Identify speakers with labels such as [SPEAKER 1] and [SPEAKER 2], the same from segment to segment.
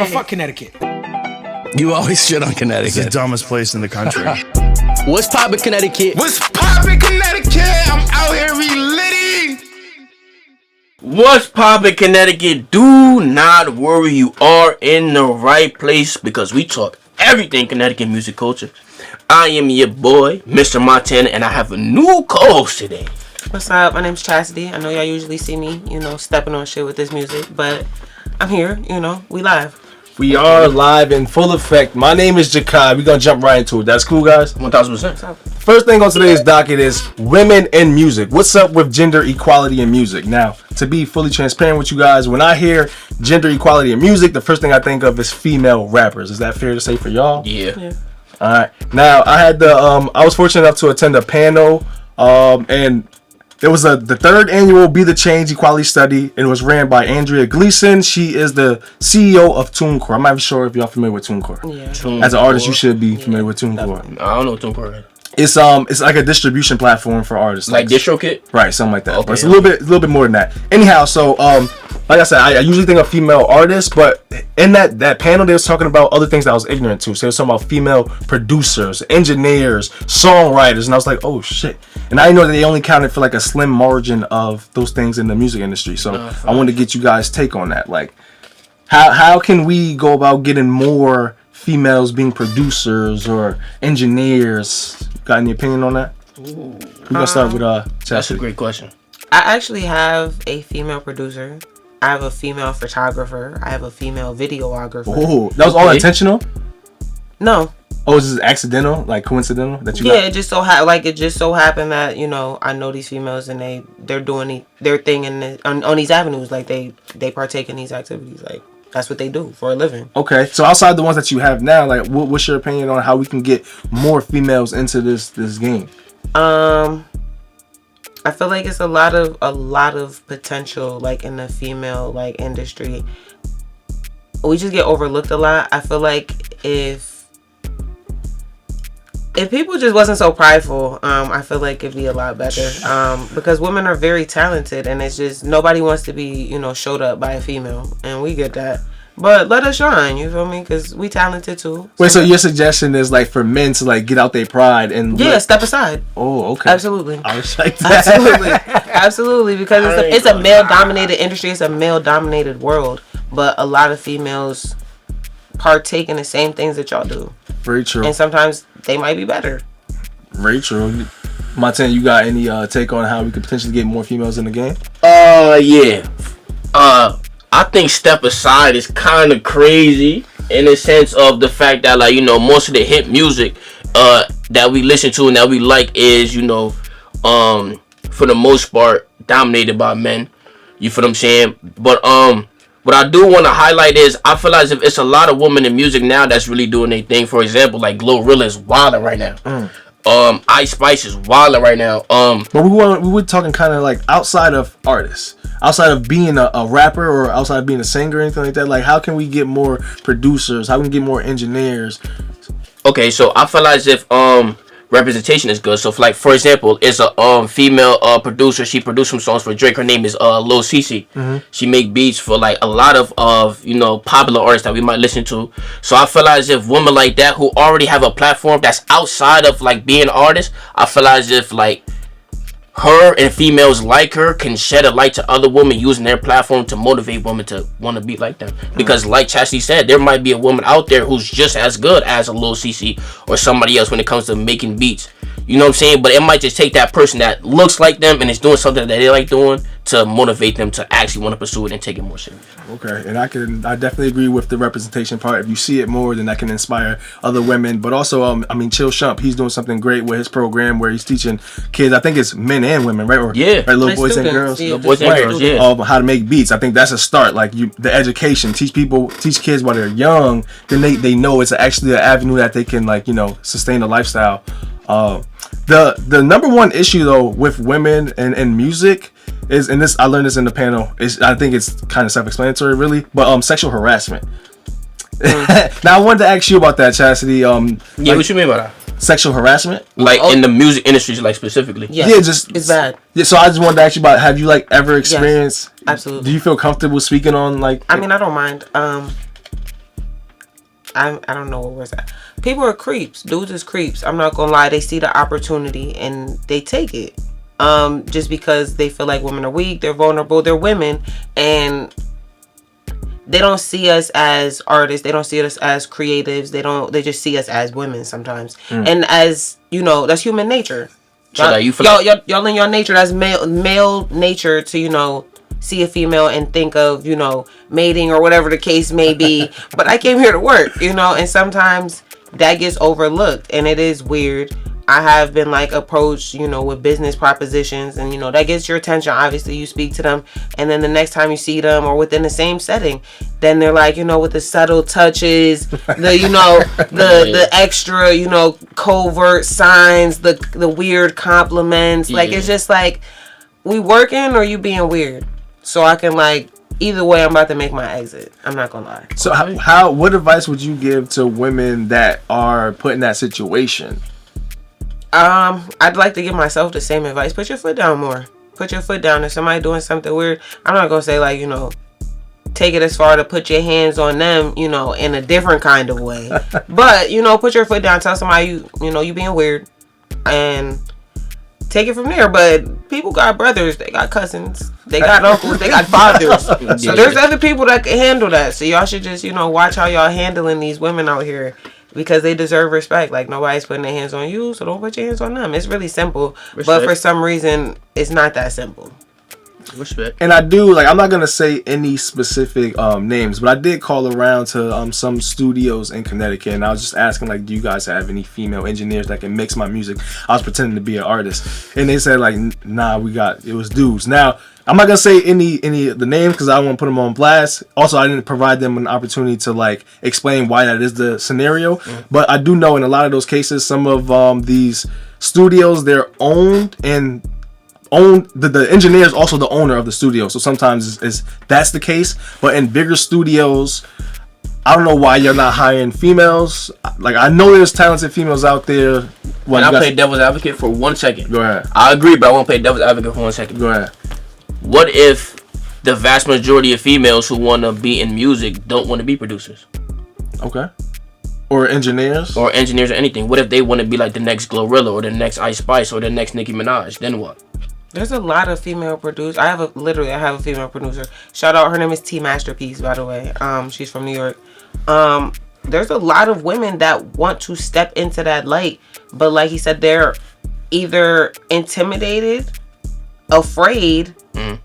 [SPEAKER 1] But fuck Connecticut.
[SPEAKER 2] You always shit on Connecticut.
[SPEAKER 3] It's the dumbest place in the country.
[SPEAKER 2] What's poppin', Connecticut?
[SPEAKER 4] What's poppin', Connecticut? I'm out here relitting.
[SPEAKER 5] What's poppin', Connecticut? Do not worry, you are in the right place because we talk everything Connecticut music culture. I am your boy, Mr. Montana, and I have a new co-host today.
[SPEAKER 6] What's up? My name's Chastity. I know y'all usually see me, stepping on shit with this music, but I'm here, we live.
[SPEAKER 7] We are live in full effect. My name is Jakai. We're going to jump right into it. That's cool, guys?
[SPEAKER 5] 1000%.
[SPEAKER 7] First thing on today's docket is women in music. What's up with gender equality in music? Now, to be fully transparent with you guys, when I hear gender equality in music, the first thing I think of is female rappers. Is that fair to say for y'all?
[SPEAKER 5] Yeah.
[SPEAKER 7] All right. Now, I was fortunate enough to attend a panel, and there was the third annual Be the Change Equality Study, and it was ran by Andrea Gleason. She is the CEO of TuneCore. I'm not even sure if y'all familiar with TuneCore.
[SPEAKER 6] Yeah.
[SPEAKER 7] As an artist, you should be familiar with TuneCore.
[SPEAKER 5] I don't know what TuneCore is.
[SPEAKER 7] It's like a distribution platform for artists.
[SPEAKER 5] Like DistroKid?
[SPEAKER 7] Right, something like that.
[SPEAKER 5] Okay,
[SPEAKER 7] but it's a little bit more than that. Anyhow, so like I said, I usually think of female artists, but in that panel they was talking about other things that I was ignorant to. So they was talking about female producers, engineers, songwriters, and I was like, oh shit. And I didn't know that they only counted for like a slim margin of those things in the music industry. So I wanted to get you guys' take on that. Like, how can we go about getting more females being producers or engineers? Got any opinion on that? We're gonna start with Chastity.
[SPEAKER 5] That's a great question.
[SPEAKER 6] I actually have a female producer. I have a female photographer. I have a female videographer.
[SPEAKER 7] Oh, that was all intentional?
[SPEAKER 6] No.
[SPEAKER 7] Oh, is this accidental, like coincidental that you got?
[SPEAKER 6] It just so happened that I know these females and they're doing their thing on these avenues. Like they partake in these activities. Like that's what they do for a living.
[SPEAKER 7] Okay, so outside the ones that you have now, like what's your opinion on how we can get more females into this game?
[SPEAKER 6] I feel like it's a lot of potential like in the female like industry. We just get overlooked a lot. I feel like if people just wasn't so prideful, I feel like it'd be a lot better. Because women are very talented, and it's just nobody wants to be showed up by a female, and we get that. But let us shine, you feel me? Because we talented too.
[SPEAKER 7] Wait, so your suggestion is like for men to like get out their pride and
[SPEAKER 6] step aside.
[SPEAKER 7] Oh, okay.
[SPEAKER 6] Absolutely.
[SPEAKER 7] I was like that.
[SPEAKER 6] Absolutely, because it's a male dominated industry. It's a male dominated world, but a lot of females partake in the same things that y'all do.
[SPEAKER 7] Very true.
[SPEAKER 6] And sometimes they might be better.
[SPEAKER 7] Very true. Montana, you got any take on how we could potentially get more females in the game?
[SPEAKER 5] Yeah. I think step aside is kind of crazy in the sense of the fact that most of the hit music that we listen to and that we like is for the most part dominated by men. You feel what I'm saying? But what I do want to highlight is I feel as if it's a lot of women in music now that's really doing their thing. For example, like Glorilla is wilding right now. Ice Spice is wilding right now.
[SPEAKER 7] But we were talking kind of like outside of artists, outside of being a rapper or outside of being a singer or anything like that. Like, how can we get more producers? How can we get more engineers?
[SPEAKER 5] Okay, so I feel as if representation is good. So for example, it's a female producer. She produced some songs for Drake. Her name is Lil Cece. She make beats for like a lot of popular artists that we might listen to. So I feel as if women like that who already have a platform that's outside of like being artists, I feel as if like her and females like her can shed a light to other women using their platform to motivate women to want to be like them. Because like Chastity said, there might be a woman out there who's just as good as a Lil CC or somebody else when it comes to making beats. You know what I'm saying? But it might just take that person that looks like them and is doing something that they like doing to motivate them to actually want to pursue it and take it more serious.
[SPEAKER 7] Okay, and I definitely agree with the representation part. If you see it more, then that can inspire other women. But also, Chill Shump, he's doing something great with his program where he's teaching kids. I think it's men and women, right? Or right, little boys and girls.
[SPEAKER 6] Yeah,
[SPEAKER 5] boys and girls. Yeah.
[SPEAKER 7] How to make beats. I think that's a start. Like the education, teach kids while they're young. Then they know it's actually an avenue that they can sustain a lifestyle. The number one issue though with women and music is, and this I learned this in the panel, is I think it's kind of self-explanatory really, but sexual harassment. Now I wanted to ask you about that, Chastity.
[SPEAKER 5] What you mean by that?
[SPEAKER 7] Sexual harassment?
[SPEAKER 5] Like in the music industry, like specifically?
[SPEAKER 6] Yeah, it's bad.
[SPEAKER 7] Yeah, so I just wanted to ask you about, have you like ever experienced?
[SPEAKER 6] Yes, absolutely.
[SPEAKER 7] Do you feel comfortable speaking on like?
[SPEAKER 6] I mean, I don't mind. I don't know what was that. People are creeps. Dudes is creeps. I'm not gonna lie. They see the opportunity and they take it. Just because they feel like women are weak, they're vulnerable, they're women, and they don't see us as artists. They don't see us as creatives. They just see us as women sometimes. And as you know, that's human nature. Y'all in your nature, that's male nature to see a female and think of mating or whatever the case may be. But I came here to work, and sometimes that gets overlooked, and it is weird. I have been approached, with business propositions, and that gets your attention. Obviously, you speak to them, and then the next time you see them or within the same setting, then they're with the subtle touches, the extra, covert signs, the weird compliments. It's just we working or you being weird. So I can either way, I'm about to make my exit. I'm not gonna lie.
[SPEAKER 7] So what advice would you give to women that are put in that situation?
[SPEAKER 6] I'd like to give myself the same advice. Put your foot down more. Put your foot down. If somebody doing something weird, I'm not gonna say take it as far to put your hands on them, in a different kind of way. But, put your foot down. Tell somebody you being weird, and take it from there. But people got brothers, they got cousins, they got uncles, they got fathers. So there's other people that can handle that. So y'all should just, watch how y'all handling these women out here. Because they deserve respect. Nobody's putting their hands on you, so don't put your hands on them. It's really simple. Respect. But for some reason, it's not that simple.
[SPEAKER 5] Respect.
[SPEAKER 7] And I do, I'm not going to say any specific names, but I did call around to some studios in Connecticut, and I was just asking, do you guys have any female engineers that can mix my music? I was pretending to be an artist. And they said, nah, it was dudes. Now, I'm not gonna say any of the names because I don't want to put them on blast. Also, I didn't provide them an opportunity to explain why that is the scenario. But I do know in a lot of those cases, some of these studios, they're owned and the engineer is also the owner of the studio. So sometimes that's the case. But in bigger studios, I don't know why you're not hiring females. I know there's talented females out there.
[SPEAKER 5] Can I play devil's advocate for 1 second?
[SPEAKER 7] Go ahead.
[SPEAKER 5] I agree, but I won't play devil's advocate for 1 second.
[SPEAKER 7] Go ahead.
[SPEAKER 5] What if the vast majority of females who want to be in music don't want to be producers?
[SPEAKER 7] Okay. Or engineers?
[SPEAKER 5] Or engineers or anything. What if they want to be the next Glorilla or the next Ice Spice or the next Nicki Minaj? Then what?
[SPEAKER 6] There's a lot of female producers. I have a female producer. Shout out, her name is T Masterpiece, by the way. She's from New York. There's a lot of women that want to step into that light, but like he said, they're either intimidated, afraid,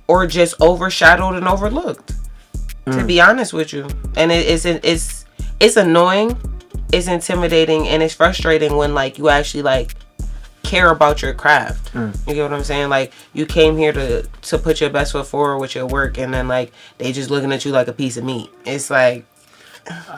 [SPEAKER 6] or just overshadowed and overlooked. To be honest with you, and it's annoying, it's intimidating, and it's frustrating when you actually care about your craft. You get what I'm saying? You came here to put your best foot forward with your work, and then they just looking at you like a piece of meat. It's
[SPEAKER 7] I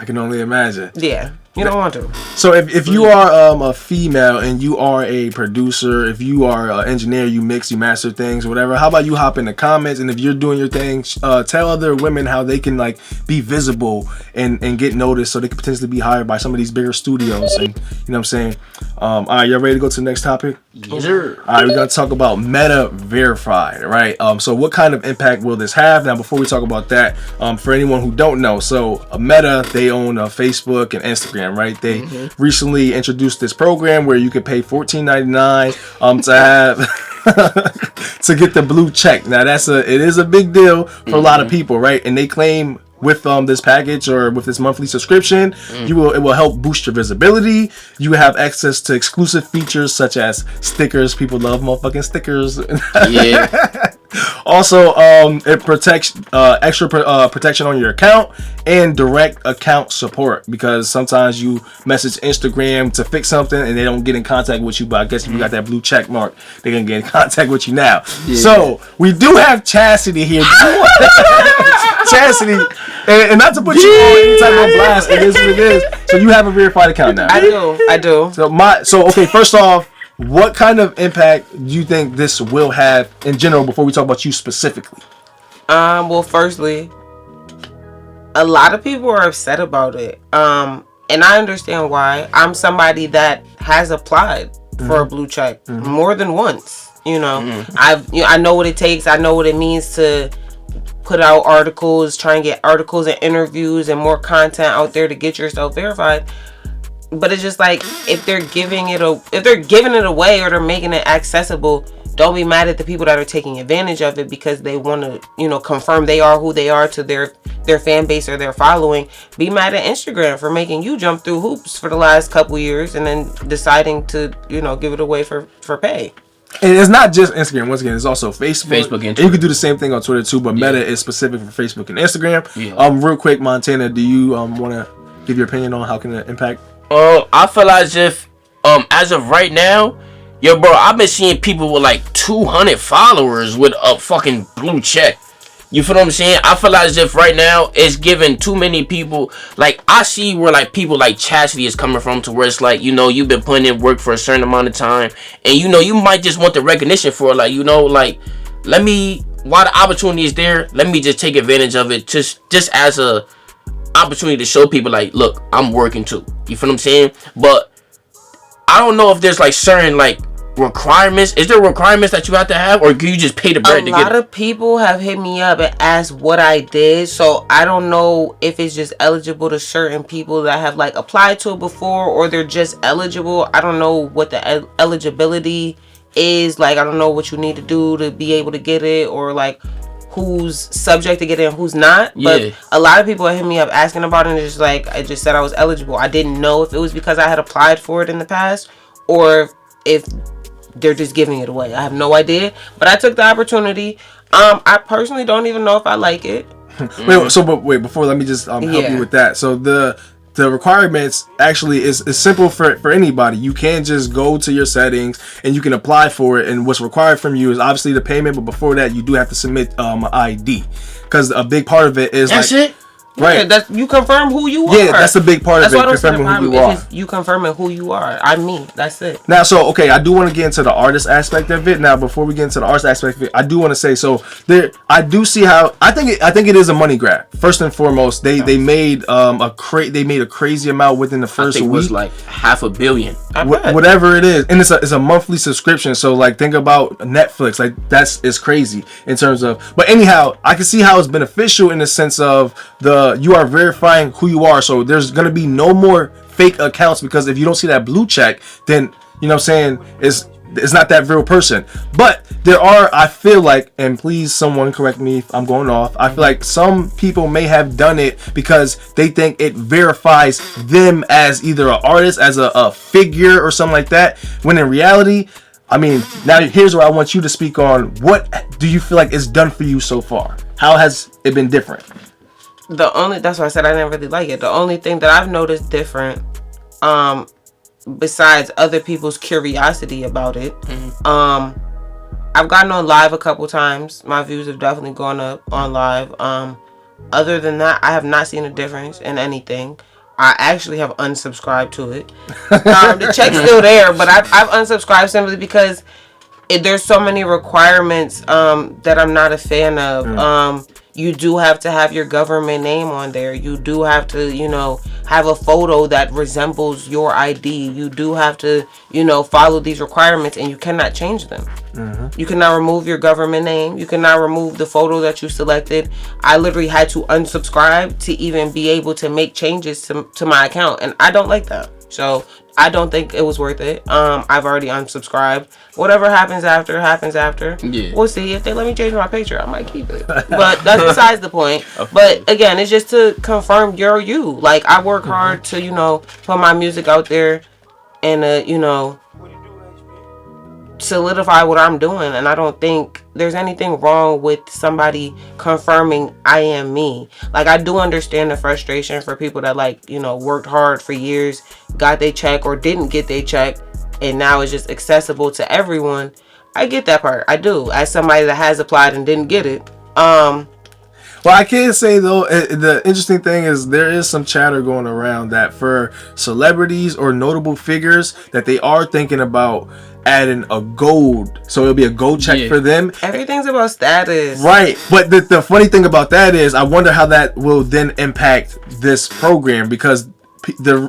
[SPEAKER 7] can only imagine.
[SPEAKER 6] Yeah. You don't want to.
[SPEAKER 7] So if you are a female and you are a producer, if you are an engineer, you mix, you master things, whatever, how about you hop in the comments, and if you're doing your thing, tell other women how they can be visible and get noticed so they can potentially be hired by some of these bigger studios. And you know what I'm saying? All right, y'all ready to go to the next topic?
[SPEAKER 5] Yes, sir.
[SPEAKER 7] All right, we're going to talk about Meta Verified, right? So what kind of impact will this have? Now, before we talk about that, for anyone who don't know, so Meta, they own Facebook and Instagram, right? They recently introduced this program where you could pay $14.99 to have to get the blue check. Now it is a big deal for a lot of people, right? And they claim with this package or with this monthly subscription, it will help boost your visibility. You have access to exclusive features such as stickers. People love motherfucking stickers.
[SPEAKER 5] Yeah.
[SPEAKER 7] Also, it protects extra protection on your account and direct account support, because sometimes you message Instagram to fix something and they don't get in contact with you, but I guess if you got that blue check mark, they're gonna get in contact with you now. Yeah. So we do have Chastity here. Chastity, and not to put you on any type of blast, it is what it is. So you have a verified account now.
[SPEAKER 6] I do.
[SPEAKER 7] So okay, first off, what kind of impact do you think this will have in general before we talk about you specifically?
[SPEAKER 6] Well, firstly, a lot of people are upset about it. And I understand why. I'm somebody that has applied for a blue check more than once. I know what it takes. I know what it means to put out articles, try and get articles and interviews and more content out there to get yourself verified. But it's just like, if they're giving it away or they're making it accessible, don't be mad at the people that are taking advantage of it because they want to, confirm they are who they are to their fan base or their following. Be mad at Instagram for making you jump through hoops for the last couple years and then deciding to, give it away for pay.
[SPEAKER 7] And it's not just Instagram. Once again, it's also Facebook.
[SPEAKER 5] And
[SPEAKER 7] you can do the same thing on Twitter too, but Meta is specific for Facebook and Instagram.
[SPEAKER 5] Yeah.
[SPEAKER 7] Real quick, Montana, do you want to give your opinion on how can it impact?
[SPEAKER 5] I feel as if as of right now, yo, bro, I've been seeing people with like 200 followers with a fucking blue check. You feel what I'm saying? I feel as if right now it's giving too many people, like, I see where like people like Chastity is coming from, to where it's like, you've been putting in work for a certain amount of time, and you might just want the recognition for it, like, while the opportunity is there, let me just take advantage of it, just as a opportunity to show people, like, look, I'm working too. You feel what I'm saying? But I don't know if there's like certain like requirements. Is there requirements that you have to have, or can you just pay the bread to get it?
[SPEAKER 6] A lot of people have hit me up and asked what I did, so I don't know if it's just eligible to certain people that have like applied to it before, or they're just eligible. I don't know what the eligibility is. Like, I don't know what you need to do to be able to get it, or like who's subject to get it and who's not. But a lot of people hit me up asking about it, and it's just like, I just said I was eligible. I didn't know if it was because I had applied for it in the past, or if they're just giving it away. I have no idea, but I took the opportunity. I personally don't even know if I like it.
[SPEAKER 7] Wait, before, let me just help you with that. So the requirements actually is simple for anybody. You can just go to your settings and you can apply for it, and what's required from you is obviously the payment, but before that you do have to submit an ID, because a big part of it is
[SPEAKER 5] that's it.
[SPEAKER 7] Right.
[SPEAKER 6] Yeah, you confirm who you are.
[SPEAKER 7] Yeah, that's a big part of it.
[SPEAKER 6] Confirming who you are. You confirming who you are. I'm me. That's it.
[SPEAKER 7] Now, so, okay, I do want to get into the artist aspect of it. Now, before we get into the artist aspect of it, I do want to say, so I do see how I think it is a money grab. First and foremost, they made a crazy amount within the first week.
[SPEAKER 5] It was like $500 million.
[SPEAKER 7] Whatever it is, and it's a monthly subscription. So like, think about Netflix. Like, it's crazy in terms of. But anyhow, I can see how it's beneficial in the sense of you are verifying who you are. So there's gonna be no more fake accounts, because if you don't see that blue check, then you know what I'm saying, it's not that real person. But there are, I feel like, and please someone correct me if I'm going off, I feel like some people may have done it because they think it verifies them as either an artist, as a figure or something like that, when in reality, I mean, now here's where I want you to speak on, what do you feel like it's done for you so far? How has it been different?
[SPEAKER 6] That's why I said I didn't really like it. The only thing that I've noticed different, besides other people's curiosity about it, I've gotten on live a couple times. My views have definitely gone up on live. Other than that, I have not seen a difference in anything. I actually have unsubscribed to it. The check's still there, but I've unsubscribed simply because there's so many requirements that I'm not a fan of. You do have to have your government name on there. You do have to, have a photo that resembles your ID. You do have to, follow these requirements, and you cannot change them. You cannot remove your government name. You cannot remove the photo that you selected. I literally had to unsubscribe to even be able to make changes to my account, and I don't like that. So I don't think it was worth it. I've already unsubscribed. Whatever happens after, happens after. Yeah. We'll see. If they let me change my picture, I might keep it. But that's besides the point. But again, it's just to confirm you're you. Like, I work hard to, put my music out there and, solidify what I'm doing. And I don't think there's anything wrong with somebody confirming I am me. Like, I do understand the frustration for people that worked hard for years, got their check or didn't get their check, and now it's just accessible to everyone. I get that part. I do, as somebody that has applied and didn't get it.
[SPEAKER 7] Well, I can say though, the interesting thing is there is some chatter going around that for celebrities or notable figures that they are thinking about adding a gold, so it'll be a gold check for them.
[SPEAKER 6] Everything's about status,
[SPEAKER 7] right? But the funny thing about that is, I wonder how that will then impact this program, because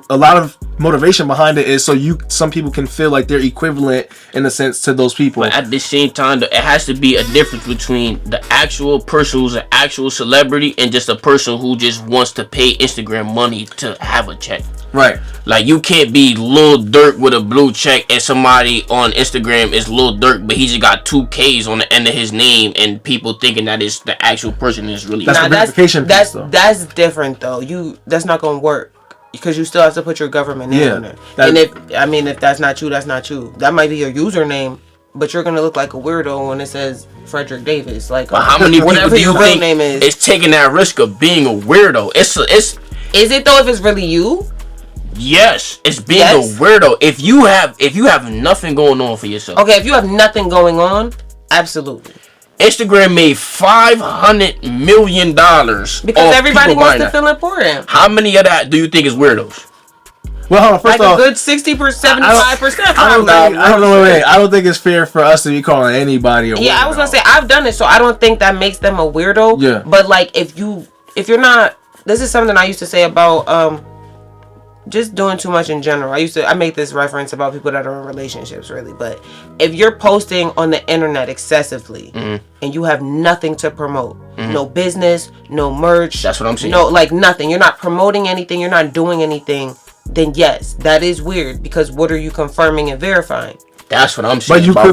[SPEAKER 7] a lot of motivation behind it is so some people can feel like they're equivalent in a sense to those people.
[SPEAKER 5] But at the same time, it has to be a difference between the actual person who's an actual celebrity and just a person who just wants to pay Instagram money to have a check.
[SPEAKER 7] Right.
[SPEAKER 5] Like, you can't be Lil Durk with a blue check and somebody on Instagram is Lil Durk, but he just got 2 Ks on the end of his name and people thinking that it's the actual person that's really.
[SPEAKER 7] That's the verification piece, though.
[SPEAKER 6] That's different though. That's not gonna work. Because you still have to put your government name on there. And if that's not you, that's not you. That might be your username, but you're gonna look like a weirdo when it says Frederick Davis. Like,
[SPEAKER 5] but how many people do you
[SPEAKER 6] real
[SPEAKER 5] think
[SPEAKER 6] name is
[SPEAKER 5] taking that risk of being a weirdo? Is
[SPEAKER 6] it though? If it's really you?
[SPEAKER 5] Yes, it's being a weirdo. If you have nothing going on for yourself.
[SPEAKER 6] Okay, if you have nothing going on, absolutely.
[SPEAKER 5] Instagram made $500 million
[SPEAKER 6] because everybody wants to feel important.
[SPEAKER 5] How many of that do you think is weirdos?
[SPEAKER 7] Well, hold on. First off,
[SPEAKER 6] a good 60%, 75%.
[SPEAKER 7] I don't think it's fair for us to be calling anybody a weirdo.
[SPEAKER 6] Yeah, I was gonna say I've done it, so I don't think that makes them a weirdo.
[SPEAKER 7] Yeah.
[SPEAKER 6] But like, if you're not, this is something I used to say about just doing too much in general. I make this reference about people that are in relationships, really. But if you're posting on the internet excessively and you have nothing to promote, no business, no merch,
[SPEAKER 5] that's what I'm saying.
[SPEAKER 6] No, like nothing. You're not promoting anything. You're not doing anything. Then yes, that is weird because what are you confirming and verifying?
[SPEAKER 5] That's what I'm saying.
[SPEAKER 7] But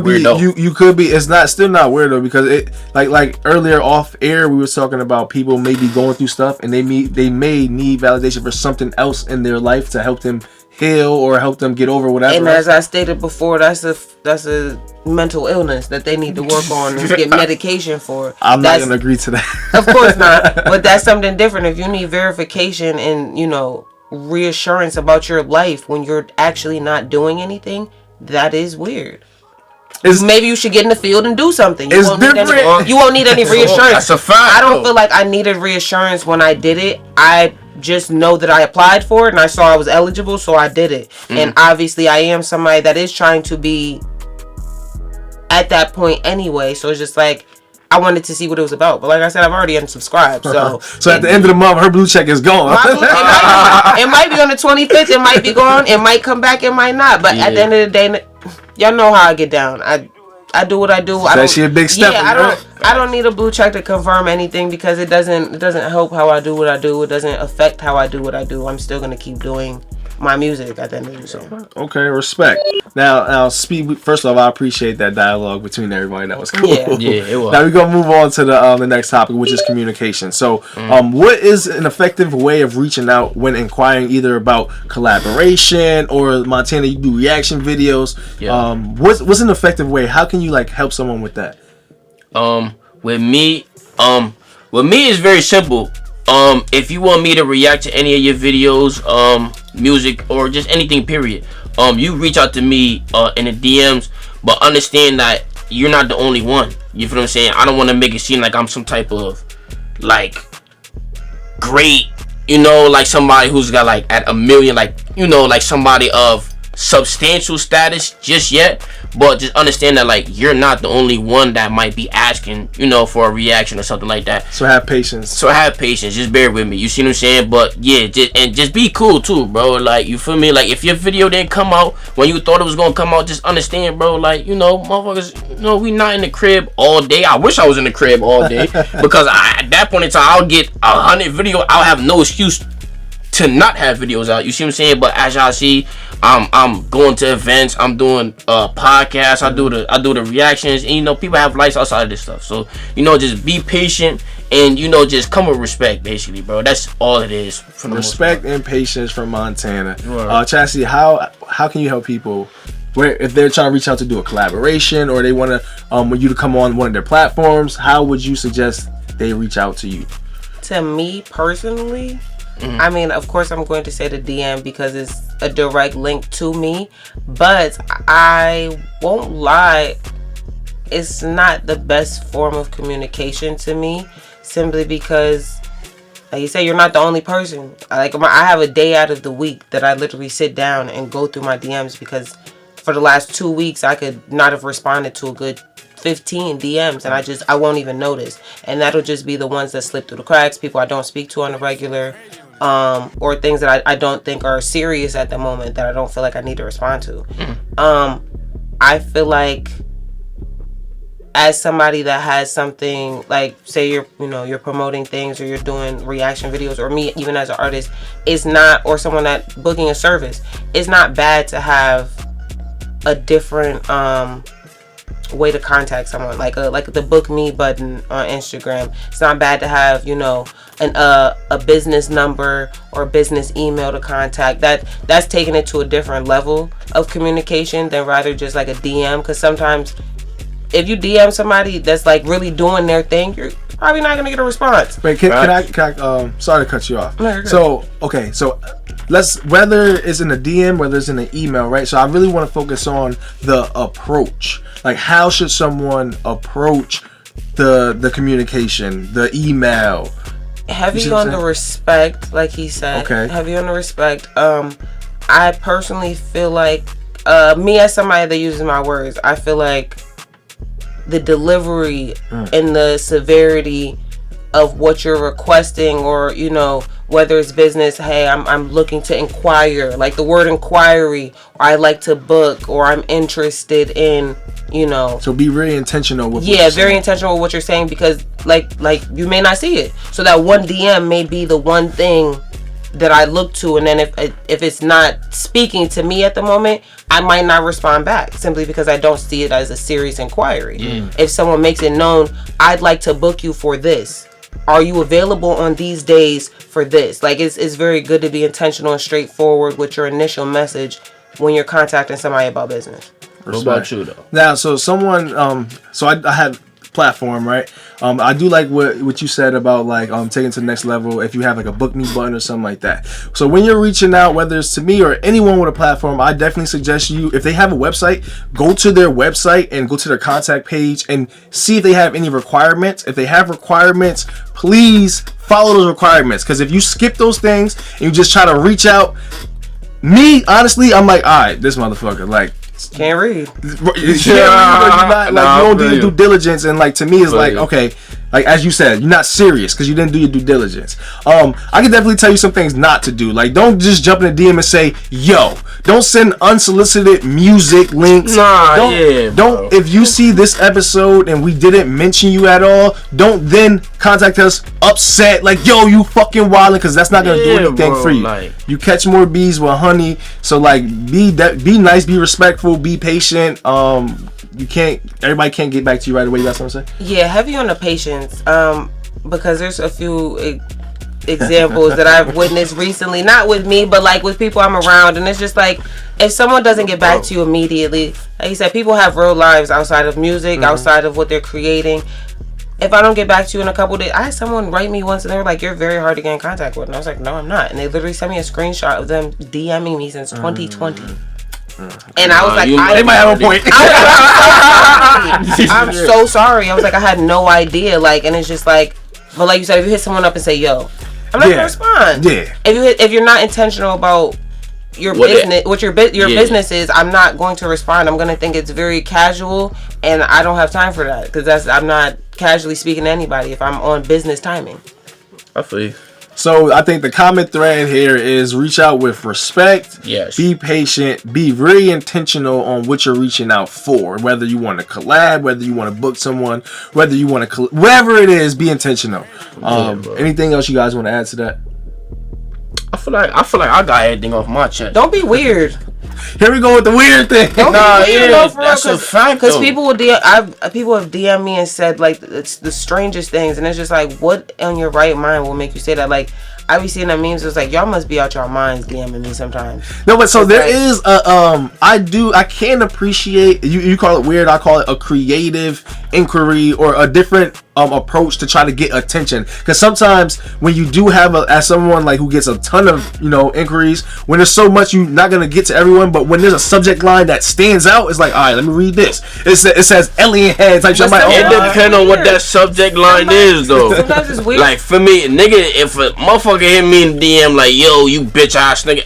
[SPEAKER 7] you could be. It's still not weirdo because it like earlier off air we were talking about people maybe going through stuff and they may need validation for something else in their life to help them heal or help them get over whatever.
[SPEAKER 6] And as I stated before, that's a mental illness that they need to work on and get medication for.
[SPEAKER 7] I'm not gonna agree to that.
[SPEAKER 6] Of course not. But that's something different. If you need verification and reassurance about your life when you're actually not doing anything. That is weird. Maybe you should get in the field and do something. You won't need any reassurance.
[SPEAKER 5] That's a fact.
[SPEAKER 6] I don't feel like I needed reassurance when I did it. I just know that I applied for it and I saw I was eligible, so I did it. And obviously I am somebody that is trying to be at that point anyway. So it's just like I wanted to see what it was about. But like I said, I've already unsubscribed. So
[SPEAKER 7] at the end of the month, her blue check is gone.
[SPEAKER 6] It might be on the 25th. It might be gone. It might come back. It might not. But at the end of the day, y'all know how I get down. I do what I do.
[SPEAKER 7] That's a big step.
[SPEAKER 6] Yeah, I don't need a blue check to confirm anything because it doesn't help how I do what I do. It doesn't affect how I do what I do. I'm still gonna keep doing my music at the end of the day.
[SPEAKER 7] Okay, respect. Now, first off, I appreciate that dialogue between everybody. That was cool.
[SPEAKER 5] Yeah, it was.
[SPEAKER 7] Now we're gonna move on to the next topic, which is communication. So, what is an effective way of reaching out when inquiring either about collaboration or Montana? You do reaction videos.
[SPEAKER 5] Yeah.
[SPEAKER 7] What's an effective way? How can you help someone with that?
[SPEAKER 5] With me, it's very simple. If you want me to react to any of your videos, music, or just anything, period, you reach out to me in the DMs, but understand that you're not the only one. You feel what I'm saying? I don't want to make it seem like I'm some type of great, somebody who's got at 1 million, somebody of substantial status just yet, but just understand that you're not the only one that might be asking for a reaction or something like that.
[SPEAKER 7] So have patience.
[SPEAKER 5] Just bear with me, you see what I'm saying? But yeah, just be cool too, bro. You feel me? If your video didn't come out when you thought it was gonna come out, just understand, bro. Motherfuckers, we not in the crib all day. I wish I was in the crib all day because at that point in time I'll get 100 videos. I'll have no excuse to not have videos out, you see what I'm saying? But as y'all see, I'm going to events, I'm doing podcasts, I do the reactions, and people have lives outside of this stuff. So just be patient and just come with respect, basically, bro. That's all it is. For the
[SPEAKER 7] respect and patience from Montana. Chastity, how can you help people if they're trying to reach out to do a collaboration or they want you to come on one of their platforms? How would you suggest they reach out to you?
[SPEAKER 6] To me personally, I mean, of course, I'm going to say the DM because it's a direct link to me. But I won't lie, it's not the best form of communication to me. Simply because, like you say, you're not the only person. I have a day out of the week that I literally sit down and go through my DMs because for the last 2 weeks, I could not have responded to a good 15 DMs and I won't even notice, and that'll just be the ones that slip through the cracks, people I don't speak to on a regular, or things that I don't think are serious at the moment that I don't feel like I need to respond to. I feel like as somebody that has something, like say you're promoting things or you're doing reaction videos, or me even as an artist, is not, or someone that booking a service, it's not bad to have a different way to contact someone, like the book me button on Instagram. It's not bad to have a business number or a business email to contact. That's taking it to a different level of communication than rather just like a DM, because sometimes if you DM somebody that's like really doing their thing, you're probably not gonna get a response.
[SPEAKER 7] Wait, can I sorry to cut you off. No, so let's, whether it's in a DM, whether it's in an email, right? So I really want to focus on the approach. Like, how should someone approach the communication, the email?
[SPEAKER 6] Heavy on the respect, like he said. Okay. Heavy on the respect. I personally feel like, me as somebody that uses my words, I feel like the delivery and the severity of what you're requesting, or whether it's business, hey, I'm looking to inquire, like the word inquiry, or I like to book, or I'm interested in, So be very intentional with intentional with what you're saying, because like you may not see it. So that one DM may be the one thing that I look to, and then if it's not speaking to me at the moment, I might not respond back, simply because I don't see it as a serious inquiry. If someone makes it known, I'd like to book you for this. Are you available on these days for this? Like, it's very good to be intentional and straightforward with your initial message when you're contacting somebody about business.
[SPEAKER 5] What about you though?
[SPEAKER 7] Now, so someone, I had platform, right? I do like what you said about like taking to the next level if you have like a book me button or something like that. So when you're reaching out, whether it's to me or anyone with a platform, I definitely suggest you, if they have a website, go to their website and go to their contact page and see if they have any requirements. If they have requirements, please follow those requirements, because if you skip those things and you just try to reach out, me honestly, I'm like, all right, this motherfucker, like,
[SPEAKER 6] can't read.
[SPEAKER 7] You don't do your due diligence, and like to me, it's like, okay, like as you said, you're not serious because you didn't do your due diligence. I can definitely tell you some things not to do. Like, don't just jump in a DM and say, "Yo." Don't send unsolicited music links. Don't. If you see this episode and we didn't mention you at all, don't then contact us upset like, "Yo, you fucking wildin'," because that's not gonna do anything for you. Like, you catch more bees with honey. So like, be nice, be respectful, be patient. Everybody can't get back to you right away. That's what I'm saying.
[SPEAKER 6] Yeah, heavy on the patience. Because there's a few examples that I've witnessed recently, not with me, but like with people I'm around, and it's just like, if someone doesn't get back to you immediately, like you said, people have real lives outside of music, outside of what they're creating. If I don't get back to you in a couple days, I had someone write me once and they were like, "You're very hard to get in contact with," and I was like, "No, I'm not," and they literally sent me a screenshot of them DMing me since 2020. And I was like,
[SPEAKER 7] they might have a point.
[SPEAKER 6] I'm so sorry. I was like, I had no idea. Like, and it's just like, but like you said, if you hit someone up and say, "Yo," I'm not gonna respond. Yeah. If you're not intentional about your business, what your business is, I'm not going to respond. I'm gonna think it's very casual, and I don't have time for that, because I'm not casually speaking to anybody if I'm on business timing.
[SPEAKER 5] I feel you.
[SPEAKER 7] So I think the common thread here is reach out with respect.
[SPEAKER 5] Yes.
[SPEAKER 7] Be patient. Be very intentional on what you're reaching out for. Whether you want to collab, whether you want to book someone, whether you want to whatever it is, be intentional. Anything else you guys want to add to that?
[SPEAKER 5] I feel like I got everything off my chest.
[SPEAKER 6] Don't be weird.
[SPEAKER 7] Here we go with the weird thing.
[SPEAKER 5] That's a fact.
[SPEAKER 6] Because people have DM'd me and said like it's the strangest things, and it's just like, what on your right mind will make you say that? Like, I be seeing the memes. It's like, y'all must be out your minds DMing me sometimes.
[SPEAKER 7] No, but so it's there is a I can appreciate you call it weird. I call it a creative inquiry or a different approach to try to get attention. Because sometimes when you do have as someone like who gets a ton of inquiries, when there's so much, you're not gonna get to everyone. But when there's a subject line that stands out, it's like, all right, let me read this. It says alien head type shit.
[SPEAKER 5] It depends on what that subject line is though.
[SPEAKER 6] Sometimes it's weird.
[SPEAKER 5] Like for me, nigga, if a motherfucker hit me in DM like, "Yo, you bitch ass nigga,"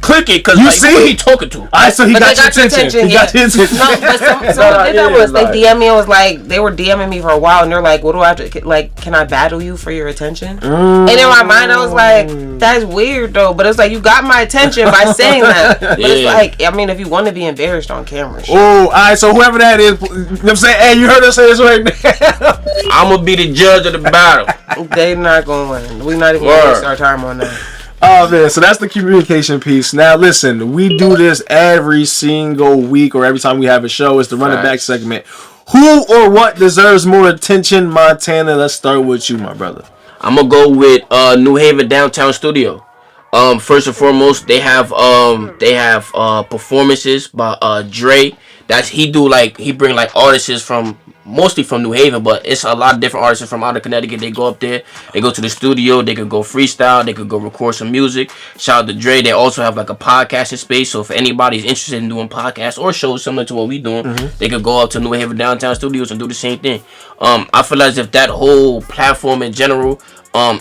[SPEAKER 5] click it because
[SPEAKER 7] You
[SPEAKER 5] like,
[SPEAKER 7] see?
[SPEAKER 5] who he talking to?
[SPEAKER 7] Alright, so he
[SPEAKER 6] But
[SPEAKER 7] got
[SPEAKER 6] they
[SPEAKER 7] your
[SPEAKER 6] got your
[SPEAKER 7] attention. He
[SPEAKER 6] attention,
[SPEAKER 7] got your attention.
[SPEAKER 6] No, but someone did that once. They DM me and was like, they were DMing me for a while, and they're like, what do I have to, like, can I battle you for your attention? And in my mind, I was like, that's weird, though. But it's like, you got my attention by saying that. But it's like, I mean, if you want to be embarrassed on camera.
[SPEAKER 7] Oh, alright, so whoever that is, you know what I'm saying? Hey, you heard us say this right now.
[SPEAKER 5] I'm gonna be the judge of the battle.
[SPEAKER 6] They not going to win. We're not even going to waste our time on that.
[SPEAKER 7] Oh man, so that's the communication piece. Now listen, we do this every single week or every time we have a show. It's the Run It Back segment. Who or what deserves more attention, Montana? Let's start with you, my brother.
[SPEAKER 5] I'm gonna go with New Haven Downtown Studio. First and foremost, they have performances by Dre. He bring like artists from mostly from New Haven, but it's a lot of different artists from out of Connecticut. They go up there, they go to the studio, they could go freestyle, they could go record some music. Shout out to Dre. They also have like a podcasting space, so if anybody's interested in doing podcasts or shows similar to what we doing, they could go up to New Haven Downtown Studios and do the same thing. I feel as if that whole platform in general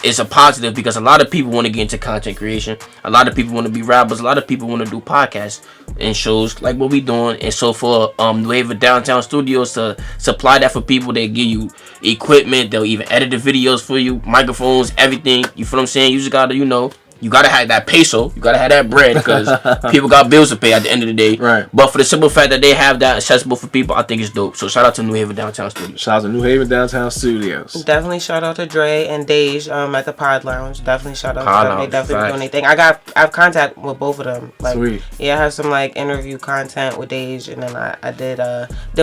[SPEAKER 5] is a positive because a lot of people want to get into content creation. A lot of people want to be rappers. A lot of people want to do podcasts and shows like what we doing. And so for New Haven Downtown Studios to supply that for people, they give you equipment. They'll even edit the videos for you, microphones, everything. You feel what I'm saying? You just gotta, you gotta have that peso. You gotta have that bread because people got bills to pay at the end of the day.
[SPEAKER 7] Right.
[SPEAKER 5] But for the simple fact that they have that accessible for people, I think it's dope. So shout out to New Haven Downtown Studios.
[SPEAKER 7] Shout out to New Haven Downtown Studios.
[SPEAKER 6] Definitely shout out to Dre and Dej at the Pod Lounge. Definitely shout out to them. They definitely doing anything. I have contact with both of them. Like,
[SPEAKER 7] sweet. Yeah,
[SPEAKER 6] I have some like interview content with Dej, and then I did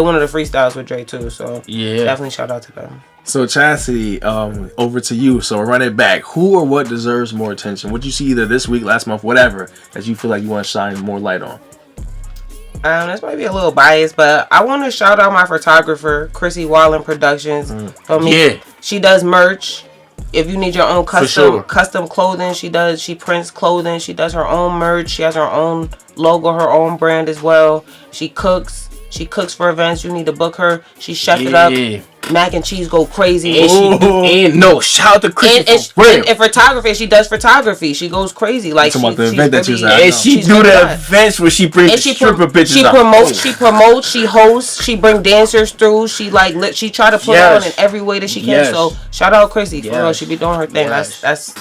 [SPEAKER 6] one of the freestyles with Dre too. So
[SPEAKER 5] yeah,
[SPEAKER 6] definitely shout out to them.
[SPEAKER 7] So Chastity, over to you. So Run It Back. Who or what deserves more attention? What you see either this week, last month, whatever, that you feel like you want to shine more light on?
[SPEAKER 6] This might be a little biased, but I want to shout out my photographer, Chrissy Wallen Productions. For me,
[SPEAKER 5] yeah,
[SPEAKER 6] she does merch. If you need your own custom clothing, she prints clothing. She does her own merch. She has her own logo, her own brand as well. She cooks for events. You need to book her. She chef it up. Mac and cheese go crazy.
[SPEAKER 5] And shout out to Chris.
[SPEAKER 6] And photography, she does photography. She goes crazy. Like she do
[SPEAKER 5] the events where she brings stripper bitches.
[SPEAKER 6] She promotes. She hosts. She bring dancers through. She she try to put on in every way that she can. So shout out Chrissy for real. She be doing her thing. That's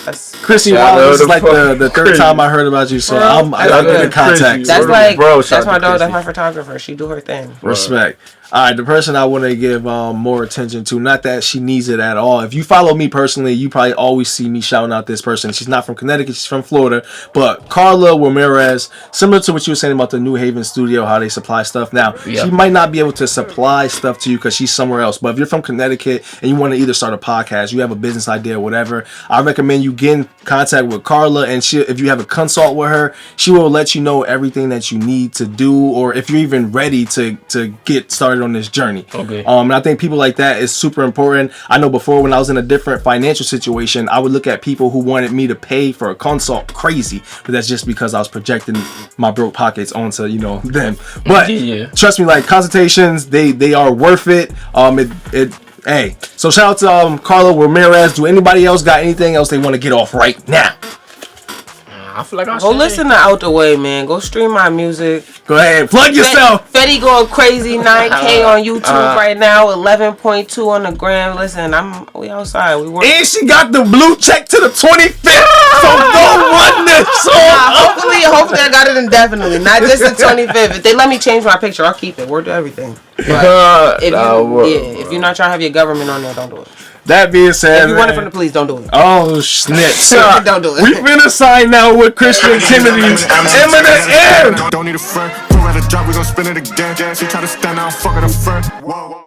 [SPEAKER 7] Chrissy Wallace. This is like the third time I heard about you. So I'm in contact.
[SPEAKER 6] That's my daughter. That's my photographer. She do her thing.
[SPEAKER 7] Respect. All right, the person I want to give more attention to, not that she needs it at all. If you follow me personally, you probably always see me shouting out this person. She's not from Connecticut, she's from Florida. But Carla Ramirez, similar to what you were saying about the New Haven studio, how they supply stuff. Now, she might not be able to supply stuff to you because she's somewhere else. But if you're from Connecticut and you want to either start a podcast, you have a business idea or whatever, I recommend you get in contact with Carla. And if you have a consult with her, she will let you know everything that you need to do, or if you're even ready to get started on this journey.
[SPEAKER 5] Okay.
[SPEAKER 7] And I think people like that is super important. I know before, when I was in a different financial situation, I would look at people who wanted me to pay for a consult crazy, but that's just because I was projecting my broke pockets onto them. But trust me, like consultations, they are worth it. Hey, so shout out to Carla Ramirez. Do anybody else got anything else they want to get off right now?
[SPEAKER 5] I feel like
[SPEAKER 6] go listen to Out the Way, man. Go stream my music.
[SPEAKER 7] Go ahead, plug yourself.
[SPEAKER 6] Fetty going crazy, 9K on YouTube right now, 11.2 on the gram. Listen, we outside. We work.
[SPEAKER 7] And she got the blue check to the 25th. So go run this song.
[SPEAKER 6] Hopefully I got it indefinitely, not just the 25th. If they let me change my picture, I'll keep it. Word to everything. But if you're not trying to have your government on there, don't do it.
[SPEAKER 7] That being said,
[SPEAKER 6] if you want it from the police, don't do it.
[SPEAKER 7] Oh, snitch.
[SPEAKER 6] Don't do it.
[SPEAKER 7] We finna sign now with Christian Timothy's Eminem.
[SPEAKER 4] Don't need a friend. We're at a job, we gon' spin it again. She try to stand out, fuck it a friend. Whoa.